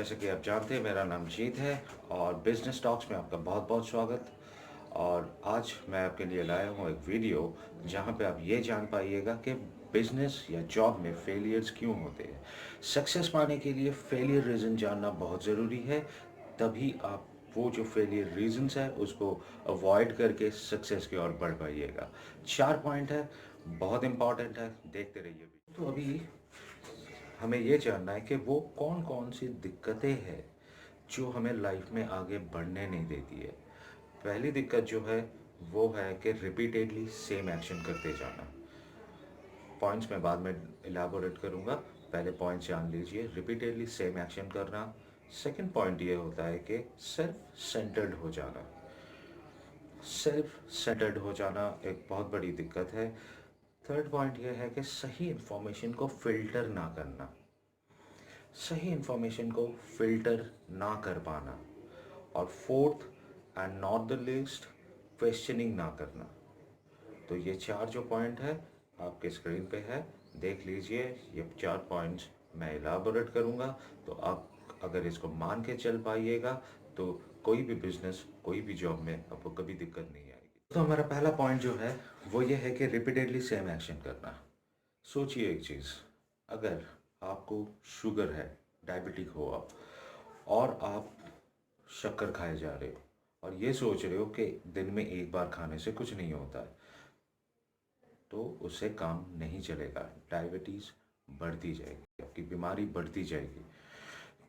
जैसे कि आप जानते हैं मेरा नाम जीत है और बिजनेस टॉक्स में आपका बहुत बहुत स्वागत। और आज मैं आपके लिए लाया हूँ एक वीडियो जहाँ पे आप ये जान पाइएगा कि बिजनेस या जॉब में फेलियर्स क्यों होते हैं। सक्सेस पाने के लिए फेलियर रीज़न जानना बहुत ज़रूरी है, तभी आप वो जो फेलियर रीजंस है उसको अवॉइड करके सक्सेस की ओर बढ़ पाइएगा। 4 पॉइंट है, बहुत इंपॉर्टेंट है, देखते रहिए। तो अभी हमें ये जानना है कि वो कौन कौन सी दिक्कतें हैं जो हमें लाइफ में आगे बढ़ने नहीं देती है। पहली दिक्कत जो है वो है कि रिपीटेडली सेम एक्शन करते जाना। पॉइंट्स मैं बाद में इलाबोरेट करूँगा, पहले पॉइंट जान लीजिए। रिपीटेडली सेम एक्शन करना। सेकंड पॉइंट ये होता है कि सेल्फ सेंटर्ड हो जाना। सेल्फ सेंटर्ड हो जाना एक बहुत बड़ी दिक्कत है। थर्ड पॉइंट ये है कि सही इंफॉर्मेशन को फिल्टर ना करना। सही इंफॉर्मेशन को फिल्टर ना कर पाना। और fourth and not the list, questioning ना करना। तो ये 4 जो पॉइंट है आपके स्क्रीन पे है, देख लीजिए। ये 4 पॉइंट्स मैं इलाबोरेट करूँगा, तो आप अगर इसको मान के चल पाइएगा तो कोई भी बिजनेस, कोई भी जॉब में आपको कभी दिक्कत नहीं आएगी। तो हमारा पहला पॉइंट जो है वो ये है कि रिपीटेडली सेम एक्शन करना। सोचिए एक चीज़, अगर आपको शुगर है, डायबिटिक हो आप, और आप शक्कर खाए जा रहे हो और ये सोच रहे हो कि दिन में एक बार खाने से कुछ नहीं होता है, तो उससे काम नहीं चलेगा। डायबिटीज़ बढ़ती जाएगी, आपकी बीमारी बढ़ती जाएगी।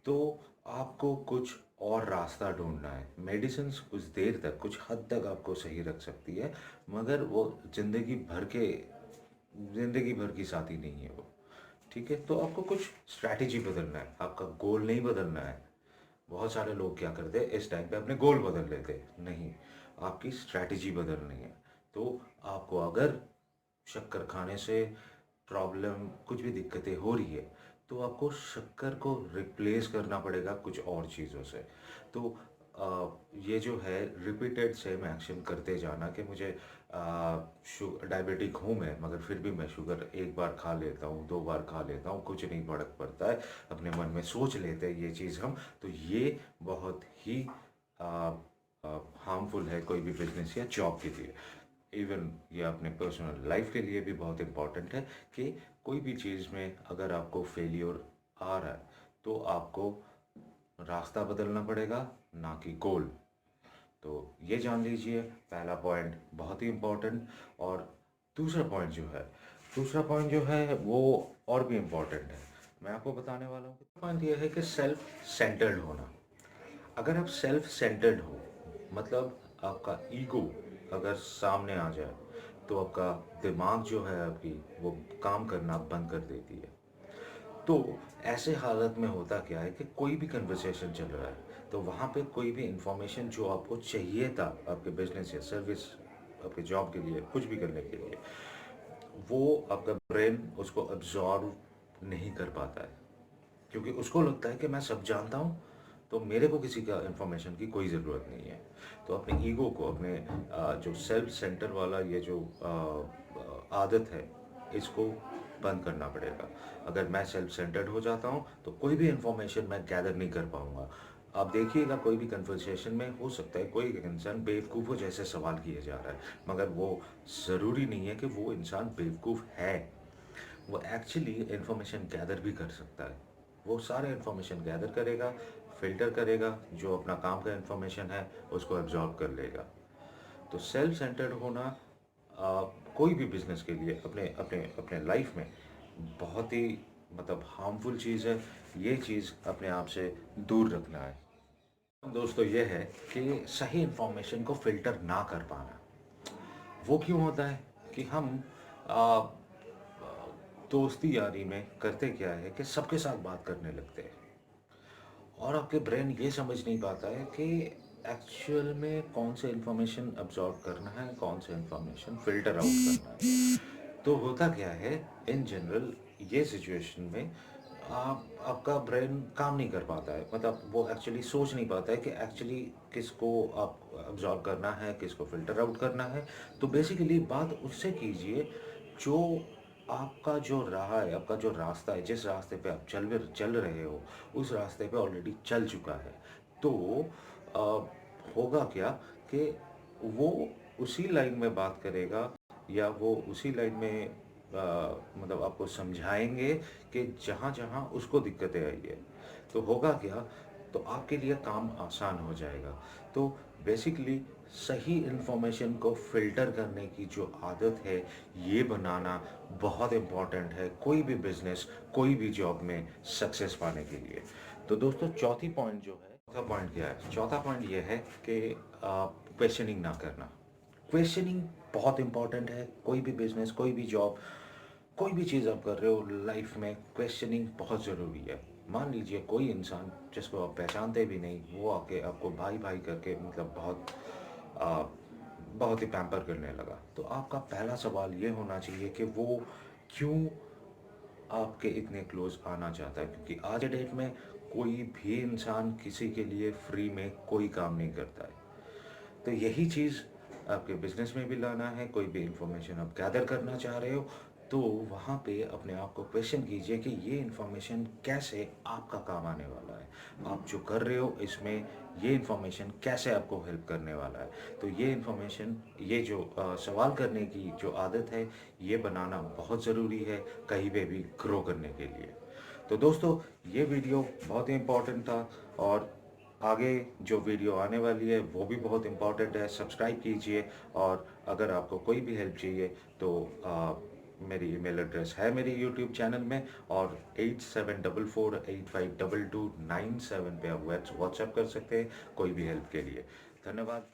तो आपको कुछ और रास्ता ढूंढना है। मेडिसिन कुछ देर तक, कुछ हद तक आपको सही रख सकती है, मगर वो ज़िंदगी भर की साथी नहीं है वो। ठीक है, तो आपको कुछ स्ट्रैटेजी बदलना है, आपका गोल नहीं बदलना है। बहुत सारे लोग क्या करते हैं, इस टाइम पे अपने गोल बदल लेते हैं। नहीं, आपकी स्ट्रैटेजी बदलनी है। तो आपको अगर शक्कर खाने से प्रॉब्लम, कुछ भी दिक्कतें हो रही है, तो आपको शक्कर को रिप्लेस करना पड़ेगा कुछ और चीज़ों से। तो ये जो है रिपीटेड सेम एक्शन करते जाना कि मुझे डायबिटिक हूँ मैं, मगर फिर भी मैं शुगर एक बार खा लेता हूँ, 2 बार खा लेता हूँ, कुछ नहीं फर्क पड़ता है, अपने मन में सोच लेते हैं ये चीज़ हम। तो ये बहुत ही हार्मफुल है कोई भी बिजनेस या जॉब के लिए। इवन ये अपने पर्सनल लाइफ के लिए भी बहुत इम्पॉर्टेंट है कि कोई भी चीज़ में अगर आपको फेलियर आ रहा है तो आपको रास्ता बदलना पड़ेगा, ना कि गोल। तो ये जान लीजिए, पहला पॉइंट बहुत ही इम्पोर्टेंट। और दूसरा पॉइंट जो है, वो और भी इम्पोर्टेंट है, मैं आपको बताने वाला हूँ। पॉइंट ये है कि सेल्फ सेंटर्ड होना। अगर आप सेल्फ सेंटर्ड हो, मतलब आपका ईगो अगर सामने आ जाए, तो आपका दिमाग जो है आपकी, वो काम करना बंद कर देती है। तो ऐसे हालत में होता क्या है कि कोई भी कन्वर्सेशन चल रहा है, तो वहाँ पे कोई भी इंफॉर्मेशन जो आपको चाहिए था आपके बिजनेस या सर्विस, आपके जॉब के लिए, कुछ भी करने के लिए, वो आपका ब्रेन उसको अब्जॉर्व नहीं कर पाता है, क्योंकि उसको लगता है कि मैं सब जानता हूँ, तो मेरे को किसी का इन्फॉर्मेशन की कोई ज़रूरत नहीं है। तो अपने ईगो को, अपने जो सेल्फ सेंटर वाला ये जो आदत है, इसको बंद करना पड़ेगा। अगर मैं सेल्फ सेंटर्ड हो जाता हूँ तो कोई भी इन्फॉर्मेशन मैं गैदर नहीं कर पाऊँगा। आप देखिएगा, कोई भी कन्वर्सेशन में हो सकता है कोई इंसान बेवकूफ़ों जैसे सवाल किए जा रहा है, मगर वो ज़रूरी नहीं है कि वो इंसान बेवकूफ़ है। वो एक्चुअली इन्फॉर्मेशन गैदर भी कर सकता है। वो सारे इन्फॉर्मेशन गैदर करेगा, फिल्टर करेगा, जो अपना काम का इन्फॉर्मेशन है उसको एब्जॉर्ब कर लेगा। तो सेल्फ सेंटर्ड होना कोई भी बिजनेस के लिए, अपने अपने अपने लाइफ में बहुत ही मतलब हार्मफुल चीज़ है। ये चीज़ अपने आप से दूर रखना है। दोस्तों ये है कि सही इन्फॉर्मेशन को फिल्टर ना कर पाना। वो क्यों होता है कि हम आ, दोस्ती यारी में करते क्या है कि सबके साथ बात करने लगते हैं, और आपके ब्रेन ये समझ नहीं पाता है कि एक्चुअल में कौन से इन्फॉर्मेशन अब्जॉर्ब करना है, कौन से इन्फॉर्मेशन फिल्टर आउट करना है। तो होता क्या है, इन जनरल ये सिचुएशन में आपका ब्रेन काम नहीं कर पाता है, मतलब वो एक्चुअली सोच नहीं पाता है कि एक्चुअली किसको आप अब्जॉर्ब करना है, किसको फिल्टर आउट करना है। तो बेसिकली बात उससे कीजिए जो आपका जो राह है, आपका जो रास्ता है, जिस रास्ते पे आप चल रहे हो, उस रास्ते पे ऑलरेडी चल चुका है। तो होगा क्या कि वो उसी लाइन में बात करेगा, या वो उसी लाइन में मतलब आपको समझाएंगे कि जहाँ जहाँ उसको दिक्कतें आई है। तो होगा क्या, तो आपके लिए काम आसान हो जाएगा। तो बेसिकली सही इन्फॉर्मेशन को फ़िल्टर करने की जो आदत है, ये बनाना बहुत इम्पॉर्टेंट है कोई भी बिजनेस, कोई भी जॉब में सक्सेस पाने के लिए। तो दोस्तों, चौथी पॉइंट जो है, चौथा पॉइंट क्या है? चौथा पॉइंट ये है कि क्वेश्चनिंग ना करना। क्वेश्चनिंग बहुत इंपॉर्टेंट है, कोई भी बिजनेस, कोई भी जॉब, कोई भी चीज़ आप कर रहे हो लाइफ में, क्वेश्चनिंग बहुत ज़रूरी है। मान लीजिए कोई इंसान जिसको आप पहचानते भी नहीं, वो आके आपको भाई भाई करके मतलब आ, बहुत ही पैम्पर करने लगा, तो आपका पहला सवाल ये होना चाहिए कि वो क्यों आपके इतने क्लोज आना चाहता है। क्योंकि आज के डेट में कोई भी इंसान किसी के लिए फ्री में कोई काम नहीं करता है। तो यही चीज़ आपके बिजनेस में भी लाना है। कोई भी इंफॉर्मेशन आप गैदर करना चाह रहे हो, तो वहाँ पे अपने आप को क्वेश्चन कीजिए कि ये इंफॉर्मेशन कैसे आपका काम आने वाला है। आप जो कर रहे हो इसमें ये इंफॉर्मेशन कैसे आपको हेल्प करने वाला है। तो ये इंफॉर्मेशन, ये जो सवाल करने की जो आदत है, ये बनाना बहुत ज़रूरी है कहीं पे भी ग्रो करने के लिए। तो दोस्तों, ये वीडियो बहुत ही इम्पोर्टेंट था, और आगे जो वीडियो आने वाली है वो भी बहुत इम्पोर्टेंट है। सब्सक्राइब कीजिए, और अगर आपको कोई भी हेल्प चाहिए तो मेरी ईमेल एड्रेस है मेरी यूट्यूब चैनल में, और 8744852297 पे आप व्हाट्सएप कर सकते हैं कोई भी हेल्प के लिए। धन्यवाद।